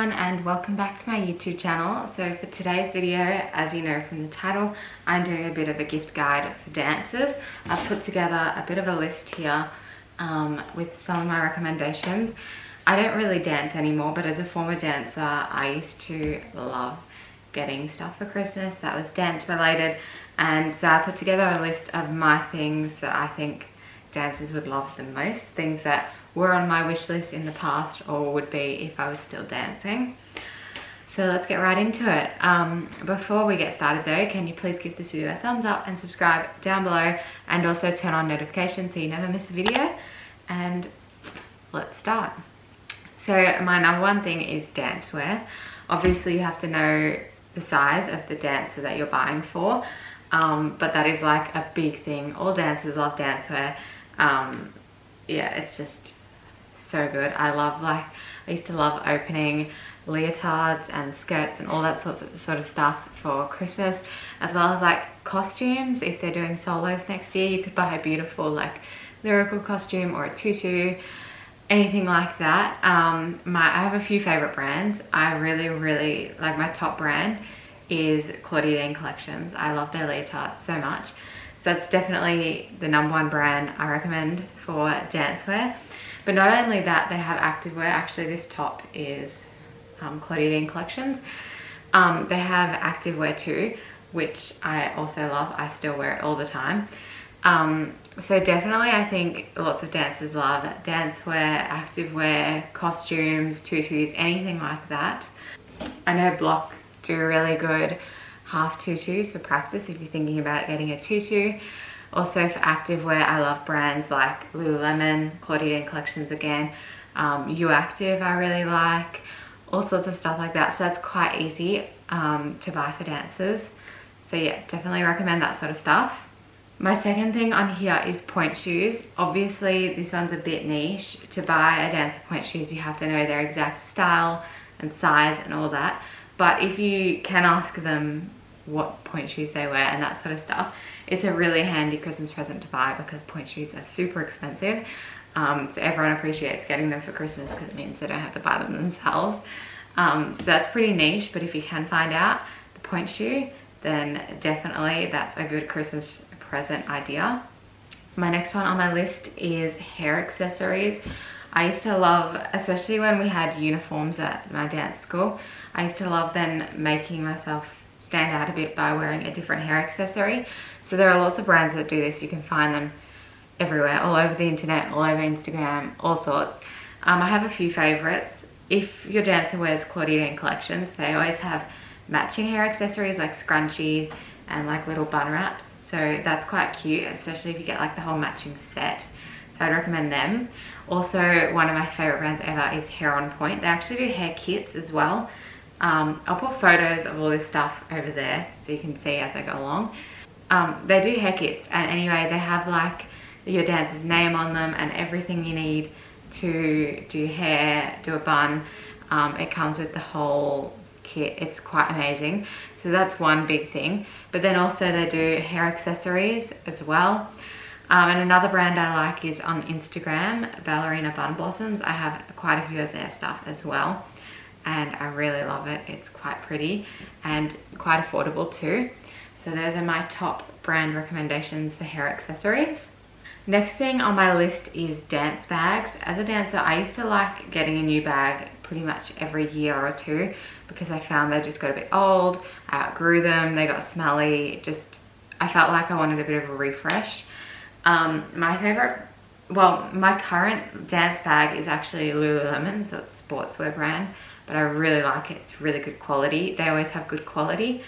everyone and welcome back to my YouTube channel. So for today's video, as you know from the title, I'm doing a bit of a gift guide for dancers. I've put together a bit of a list here with some of my recommendations. I don't really dance anymore, but as a former dancer, I used to love getting stuff for Christmas that was dance related. And so I put together a list of my things that I think dancers would love the most, things that were on my wish list in the past or would be if I was still dancing. So let's get right into it. Before we get started though, can you please give this video a thumbs up and subscribe down below, and also turn on notifications so you never miss a video. And let's start. So my number one thing is dancewear. Obviously you have to know the size of the dancer that you're buying for, but that is like a big thing. All dancers love dancewear. Yeah, it's just so good. I used to love opening leotards and skirts and all that sort of stuff for Christmas, as well as like costumes. If they're doing solos next year, you could buy a beautiful like lyrical costume or a tutu, anything like that. I have a few favorite brands. I really like, my top brand is Claudine Collections. I love their leotards so much. So that's definitely the number one brand I recommend for dancewear. But not only that, they have activewear. Actually, this top is Claudine Collections. They have activewear too, which I also love. I still wear it all the time. So definitely I think lots of dancers love dancewear, activewear, costumes, tutus, anything like that. I know Block do really good half tutus for practice if you're thinking about getting a tutu. Also for activewear, I love brands like Lululemon, Claudine Collections again, Active I really like, all sorts of stuff like that. So that's quite easy to buy for dancers. So yeah, definitely recommend that sort of stuff. My second thing on here is pointe shoes. Obviously this one's a bit niche. To buy a dancer pointe shoes, you have to know their exact style and size and all that. But if you can ask them what pointe shoes they wear and that sort of stuff, it's a really handy Christmas present to buy, because pointe shoes are super expensive. So everyone appreciates getting them for Christmas because it means they don't have to buy them themselves. So that's pretty niche, but if you can find out the pointe shoe, then definitely that's a good Christmas present idea. My next one on my list is hair accessories. I used to love, especially when we had uniforms at my dance school, I used to love then making myself stand out a bit by wearing a different hair accessory. So there are lots of brands that do this. You can find them everywhere, all over the internet, all over Instagram, all sorts. I have a few favorites. If your dancer wears Claudine Collections, they always have matching hair accessories like scrunchies and like little bun wraps. So that's quite cute, especially if you get like the whole matching set. So I'd recommend them. Also, one of my favorite brands ever is Hair on Point. They actually do hair kits as well. I'll put photos of all this stuff over there so you can see as I go along. They do hair kits, and anyway, they have like your dancer's name on them and everything you need to do hair, do a bun. It comes with the whole kit. It's quite amazing. So that's one big thing. But then also they do hair accessories as well. And another brand I like is on Instagram, Ballerina Bun Blossoms. I have quite a few of their stuff as well, and I really love it. It's quite pretty and quite affordable too. So those are my top brand recommendations for hair accessories. Next thing on my list is dance bags. As a dancer, I used to like getting a new bag pretty much every year or two, because I found they just got a bit old. I outgrew them, they got smelly. I felt like I wanted a bit of a refresh. My current dance bag is actually Lululemon, so it's a sportswear brand, but I really like it. It's really good quality. They always have good quality.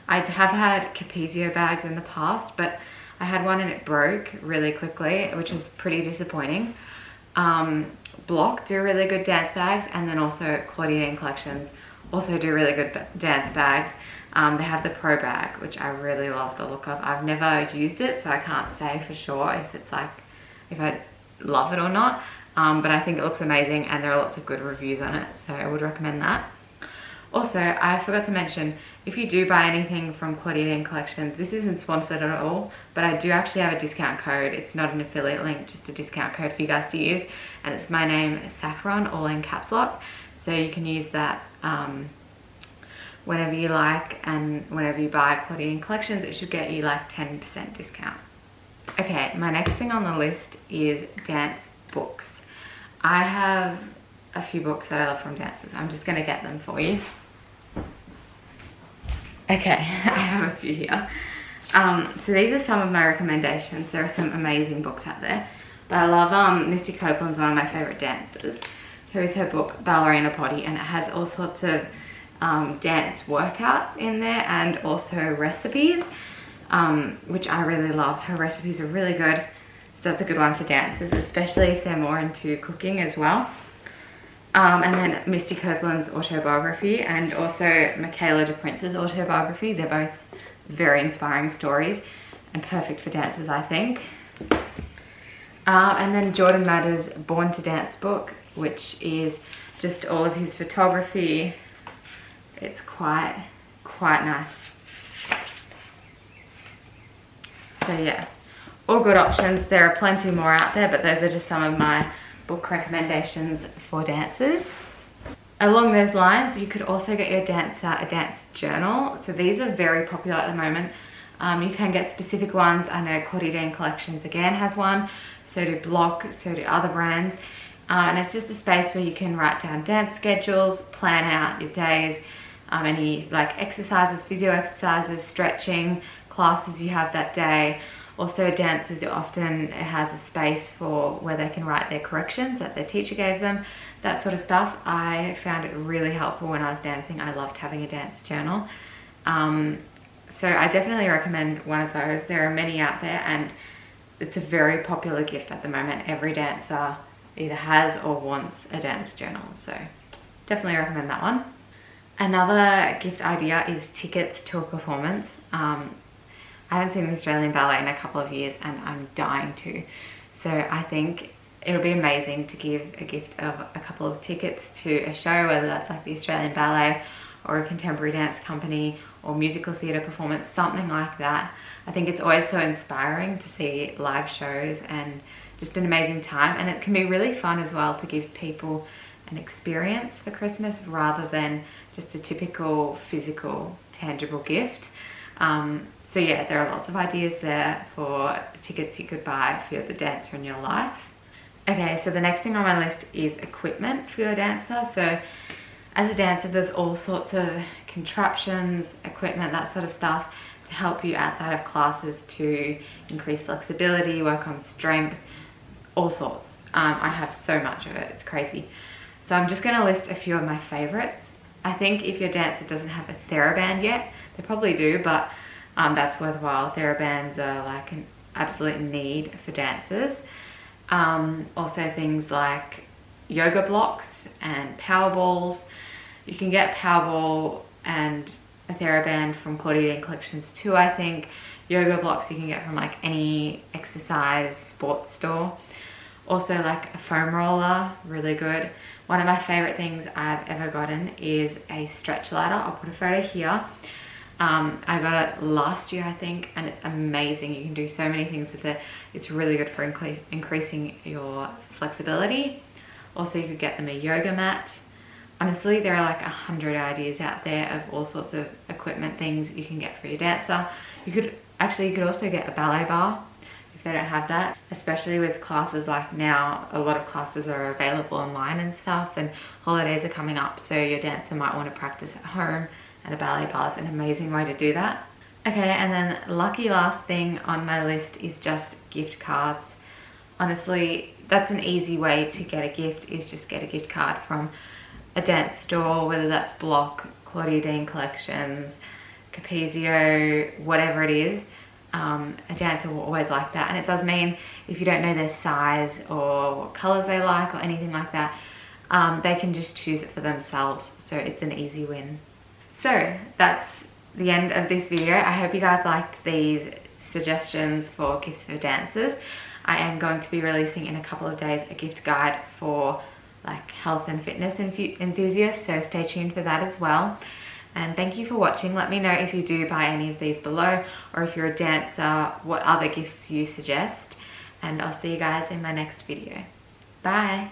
I have had Capezio bags in the past, but I had one and it broke really quickly, which was pretty disappointing. Block do really good dance bags, and then also Claudine Collections also do really good dance bags. They have the Pro bag, which I really love the look of. I've never used it, so I can't say for sure if I love it or not. But I think it looks amazing, and there are lots of good reviews on it, so I would recommend that. Also, I forgot to mention, if you do buy anything from Claudine Collections, this isn't sponsored at all, but I do actually have a discount code. It's not an affiliate link, just a discount code for you guys to use, and it's my name, Saffron, all in caps lock. So you can use that whenever you like, and whenever you buy Claudine Collections, it should get you like 10% discount. Okay, my next thing on the list is dance books. I have a few books that I love from dances. I'm just gonna get them for you. Okay, I have a few here. So these are some of my recommendations. There are some amazing books out there. But I love Misty Copeland's one of my favorite dancers. Here is her book, Ballerina Body, and it has all sorts of dance workouts in there and also recipes, which I really love. Her recipes are really good, so that's a good one for dancers, especially if they're more into cooking as well. And then Misty Copeland's autobiography and also Michaela de Prince's autobiography. They're both very inspiring stories and perfect for dancers, I think. And then Jordan Matter's Born to Dance book, which is just all of his photography. It's quite nice. So yeah, all good options. There are plenty more out there, but those are just some of my book recommendations for dancers. Along those lines, you could also get your dancer a dance journal. So these are very popular at the moment. You can get specific ones. I know Claudine Collections again has one. So do Block, so do other brands. And it's just a space where you can write down dance schedules, plan out your days, any like exercises, physio exercises, stretching, classes you have that day. Also dancers often has a space for where they can write their corrections that their teacher gave them, that sort of stuff. I found it really helpful when I was dancing. I loved having a dance journal. So I definitely recommend one of those. There are many out there and it's a very popular gift at the moment. Every dancer either has or wants a dance journal, so definitely recommend that one. Another gift idea is tickets to a performance. I haven't seen the Australian Ballet in a couple of years and I'm dying to. So I think it'll be amazing to give a gift of a couple of tickets to a show, whether that's like the Australian Ballet or a contemporary dance company or musical theatre performance, something like that. I think it's always so inspiring to see live shows and just an amazing time. And it can be really fun as well to give people an experience for Christmas rather than just a typical physical, tangible gift. So yeah, there are lots of ideas there for tickets you could buy for the dancer in your life. Okay, so the next thing on my list is equipment for your dancer. So as a dancer, there's all sorts of contraptions, equipment, that sort of stuff to help you outside of classes to increase flexibility, work on strength, all sorts. I have so much of it, it's crazy. So I'm just gonna list a few of my favorites. I think if your dancer doesn't have a TheraBand yet, they probably do, but that's worthwhile. TheraBands are like an absolute need for dancers. Also things like yoga blocks and power balls. You can get Powerball and a TheraBand from Claudine Collections too, I think. Yoga blocks you can get from like any exercise sports store. Also like a foam roller, really good. One of my favorite things I've ever gotten is a stretch ladder. I'll put a photo here. I got it last year, I think, and it's amazing. You can do so many things with it. It's really good for increasing your flexibility. Also, you could get them a yoga mat. Honestly, there are like 100 ideas out there of all sorts of equipment things you can get for your dancer. You could also get a ballet bar if they don't have that, especially with classes like now. A lot of classes are available online and stuff, and holidays are coming up, so your dancer might want to practice at home, and a ballet bar is an amazing way to do that. Okay, and then lucky last thing on my list is just gift cards. Honestly, that's an easy way to get a gift, is just get a gift card from a dance store, whether that's Block, Claudine Collections, Capezio, whatever it is. A dancer will always like that, and it does mean if you don't know their size or what colors they like or anything like that, they can just choose it for themselves, so it's an easy win. So that's the end of this video. I hope you guys liked these suggestions for gifts for dancers. I am going to be releasing in a couple of days a gift guide for like health and fitness enthusiasts, so stay tuned for that as well. And thank you for watching. Let me know if you do buy any of these below, or if you're a dancer, what other gifts you suggest. And I'll see you guys in my next video. Bye.